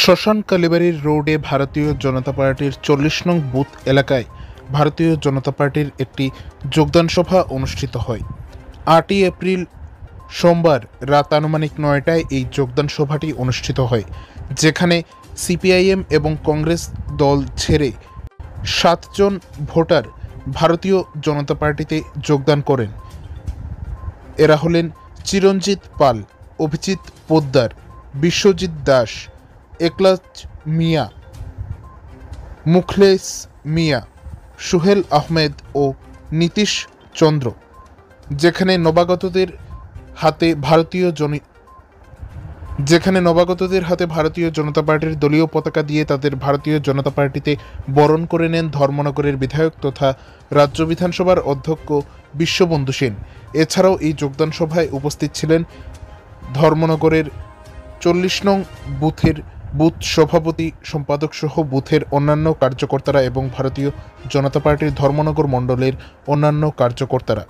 শ্মশান কালীবাড়ির রোডে ভারতীয় জনতা পার্টির ৪০ নং বুথ এলাকায় ভারতীয় জনতা পার্টির একটি যোগদান সভা অনুষ্ঠিত হয়। ৮ই এপ্রিল সোমবার রাত আনুমানিক ৯টায় এই যোগদান সভাটি অনুষ্ঠিত হয়, যেখানে সিপিআইএম এবং কংগ্রেস দল ছেড়ে ৭ জন ভোটার ভারতীয় জনতা পার্টিতে যোগদান করেন। এরা হলেন চিরঞ্জিত পাল, অভিজিৎ পোদ্দার, বিশ্বজিৎ দাস, একলাজ মিয়া, মুখলেস মিয়া, সুহেল আহমেদ ও নীতিশ চন্দ্র। যেখানে নবাগতদের হাতে ভারতীয় জনতা পার্টির দলীয় পতাকা দিয়ে তাদের ভারতীয় জনতা পার্টিতে বরণ করে নেন ধর্মনগরের বিধায়ক তথা রাজ্য বিধানসভার অধ্যক্ষ বিশ্ববন্ধু সেন। এছাড়াও এই যোগদান সভায় উপস্থিত ছিলেন ধর্মনগরের ৪০ নং বুথের বুথ সভাপতি, সম্পাদক সহ বুথের অন্যান্য কার্যকর্তারা এবং ভারতীয় জনতা পার্টির ধর্মনগর মণ্ডলের অন্যান্য কার্যকর্তারা।